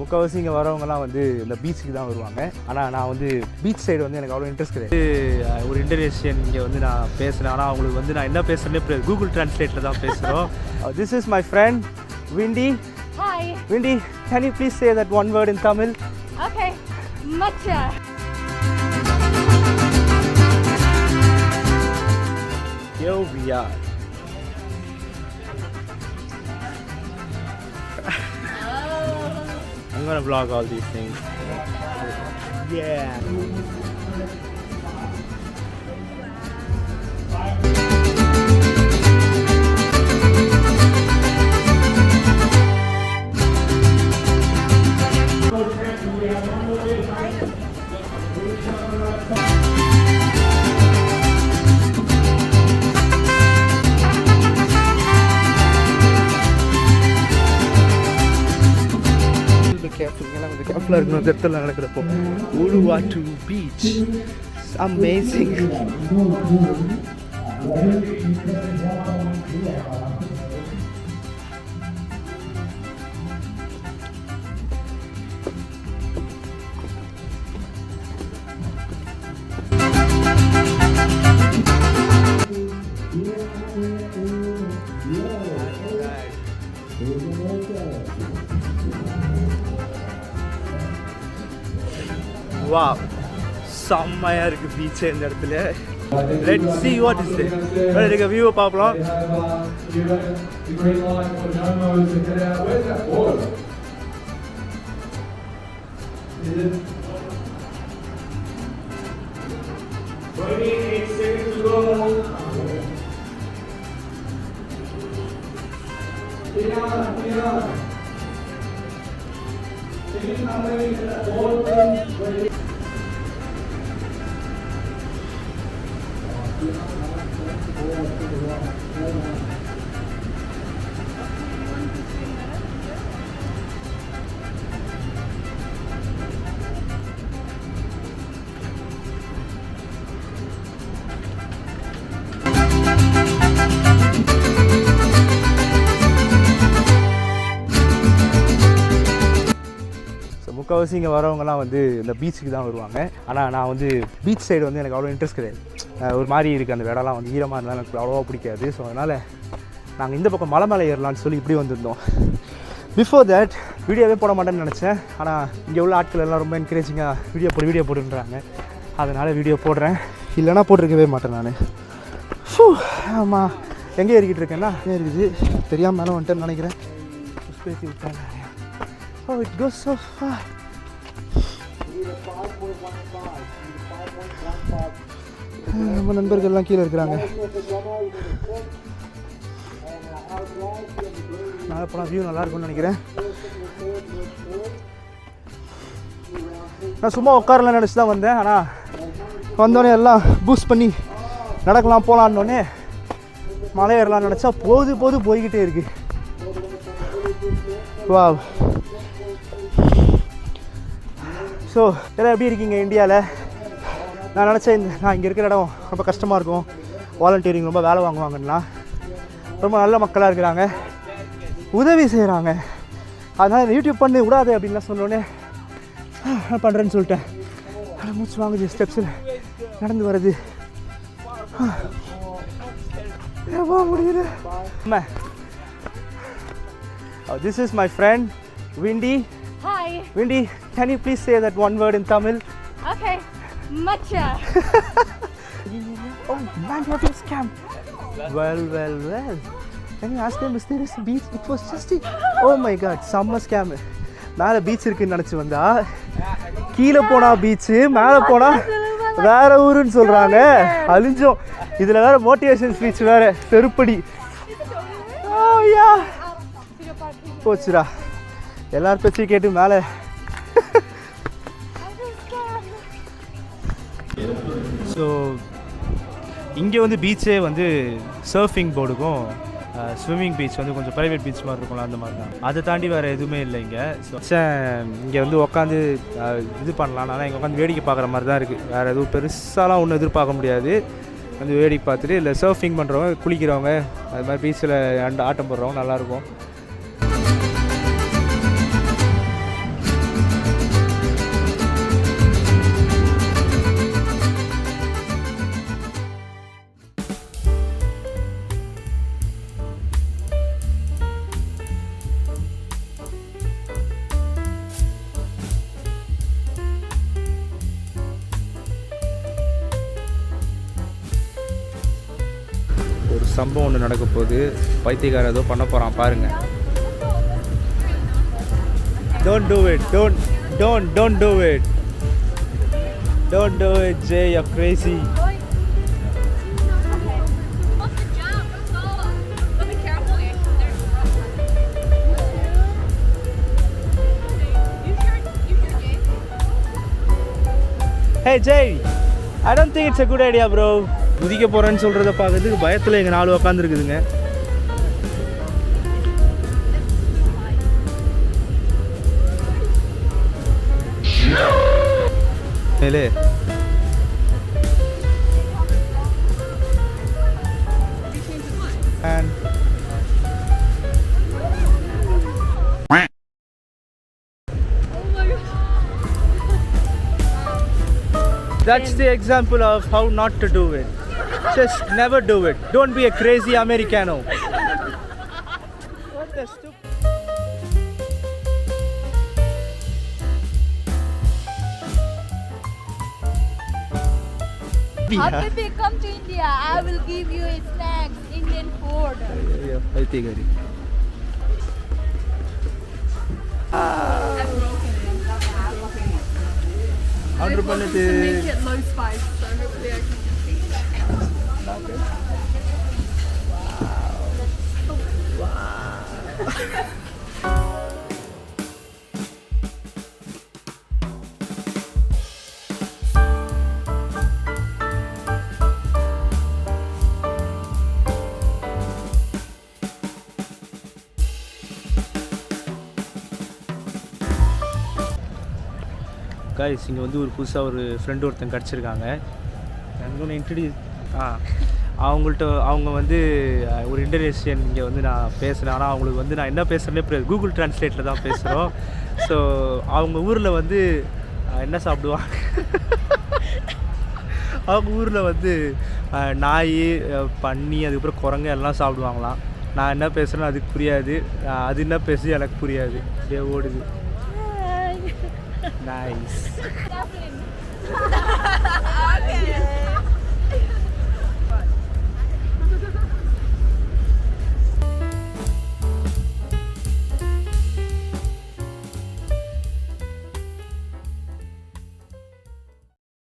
முக்கால்வாசி இங்கே வரவங்கலாம் வந்து இந்த பீச்சுக்கு தான் வருவாங்க. ஆனால் நான் வந்து பீச் சைடு வந்து எனக்கு அவ்வளோ இன்ட்ரெஸ்ட் கிடையாது. ஒரு இந்தோனேஷியன் இங்கே வந்து நான் பேசுகிறேன். ஆனால் அவங்களுக்கு வந்து நான் என்ன பேசுகிறேன்னு கூகுள் டிரான்ஸ்லேட்டில் தான் பேசுகிறோம். This is my friend Windy. Hi. Windy, can you please say that one word in Tamil? Okay. Matcha. Here we are. I'm gonna vlog all these things. Yeah. Uluwatu Beach. It's amazing. Wow, செம்மையா இருக்கு beach இந்த இடத்துல. Let's see what is there. வேற view பார்க்கலாம். முக்கால்வாசி இங்கே வரவங்கலாம் வந்து இந்த பீச்சுக்கு தான் வருவாங்க. ஆனால் நான் வந்து பீச் சைடு வந்து எனக்கு அவ்வளோ இன்ட்ரெஸ்ட் கிடையாது. ஒரு மாதிரி இருக்குது அந்த இடம்லாம் வந்து ஈரமாக இருந்தாலும் எனக்கு அவ்வளோவா பிடிக்காது. ஸோ அதனால் நாங்கள் இந்த பக்கம் மலை மேலே ஏறலான்னு சொல்லி இப்படி வந்திருந்தோம். பிஃபோர் தேட் வீடியோவே போட மாட்டேன்னு நினச்சேன். ஆனால் இங்கே உள்ள ஆட்கள் எல்லாம் ரொம்ப என்கரேஜிங்காக வீடியோ போடுன்றாங்க. அதனால் வீடியோ போடுறேன். இல்லைனா போட்டிருக்கவே மாட்டேன் நான். ஆமாம், எங்கே ஏறிக்கிட்டு இருக்கேன்னா இருக்குது தெரியாமல் மேலே வந்துட்டேன்னு நினைக்கிறேன். பேசி விட்டாங்க. Oh, it goes so far. நம்ம நண்பர்கள்லாம் கீழே இருக்கிறாங்க. நான் இப்போலாம் வியூ நல்லா இருக்கும்னு நினைக்கிறேன். நான் சும்மா உட்காரலாம் நினச்சி தான் வந்தேன். ஆனால் வந்தோடனே எல்லாம் பூஸ்ட் பண்ணி நடக்கலாம் போகலான்னொடனே மலை ஏறலாம்னு நினச்சா போய்கிட்டே இருக்கு. வா. ஸோ எல்லாம் எப்படி இருக்கீங்க இந்தியாவில்? நான் நினச்சேன் நான் இங்கே இருக்கிற இடம் ரொம்ப கஷ்டமாக இருக்கும், வாலண்டியரிங் ரொம்ப வேலை வாங்குவாங்கன்னா. ரொம்ப நல்ல மக்களாக இருக்கிறாங்க, உதவி செய்கிறாங்க. அதனால் யூடியூப் பண்ணி விடாது அப்படின்லாம் சொன்னோடனே நான் பண்ணுறேன்னு சொல்லிட்டேன். ஆனால் மூச்சு வாங்குது ஸ்டெப்ஸில் நடந்து வருது. முடியல. This is my friend Windy. Hi. Windy, can you please say that one word in Tamil? Okay. Matcha. Oh man, what a scam. Well. Can you ask them if there is a beach? It was just a... Oh my god, summer scam. மேலே beach இருக்குன்னு நினச்சி வந்தா கீழே போனால் beach, மேலே போனால் வேற ஊருன்னு சொல்கிறாங்க. அழிஞ்சோம். இதில் வேறு மோட்டிவேஷன் ஸ்பீச் வேறு செருப்படி. போச்சுடா, எல்லாரும் பேச்சு கேட்டு மேலே. ஸோ இங்கே வந்து பீச்சே வந்து சர்ஃபிங் போர்டுக்கும் ஸ்விம்மிங் பீச் வந்து கொஞ்சம் ப்ரைவேட் பீச் மாதிரி இருக்கும்ல, அந்த மாதிரி தான். அதை தாண்டி வேறு எதுவுமே இல்லை இங்கே. ஸோ இங்கே வந்து உட்காந்து இது பண்ணலாம். ஆனால் இங்கே உட்காந்து வேடிக்கை பார்க்குற மாதிரி தான் இருக்குது. வேறு எதுவும் பெருசாலாம் ஒன்றும் எதிர்பார்க்க முடியாது. வந்து வேடிக்கை பார்த்துட்டு இல்லை சர்ஃபிங் பண்ணுறவங்க, குளிக்கிறவங்க, அது மாதிரி பீச்சில் ஆட்டம் போடுறவங்க நல்லாயிருக்கும். சம்பவம் ஒன்று நடக்க போகுது. பைத்தியக்கார ஏதோ பண்ண போகிறான் பாருங்கள். Don't do it. Don't do it. Don't do it, Jay. You're crazy. Hey Jay, I don't think it's a good idea, bro. குதிக்க போறேன்னு சொல்றத பார்க்கிறதுக்கு பயத்துல எங்க நாலு உட்காந்துருக்குதுங்க. மேலே and that's the example of how not to do it. Just never do it. Don't be a crazy Americano. What the stupid. Happy come to India. I will give you a snacks, Indian food. Yeah, I think it. Order பண்ணிட்டு Make it low spice, so hopefully I can just eat that. Guys இங்கே வந்து ஒரு புதுசாக ஒரு friend ஒருத்தன் கிடச்சிருக்காங்க. எனக்கு introduce அவங்க வந்து ஒரு இந்தோனேஷியன் இங்கே வந்து நான் பேசுகிறேன். ஆனால் அவங்களுக்கு வந்து நான் என்ன பேசுகிறேன்னே புரியாது. கூகுள் ட்ரான்ஸ்லேட்டில் தான் பேசுகிறோம். ஸோ அவங்க ஊரில் வந்து என்ன சாப்பிடுவாங்க, அவங்க ஊரில் வந்து நாய், பன்னி, அதுக்கப்புறம் குரங்கு எல்லாம் சாப்பிடுவாங்களாம். நான் என்ன பேசுகிறேன்னு அதுக்கு புரியாது, அது என்ன பேசுது எனக்கு புரியாது. அப்படியே ஓடுது. Nice. Okay.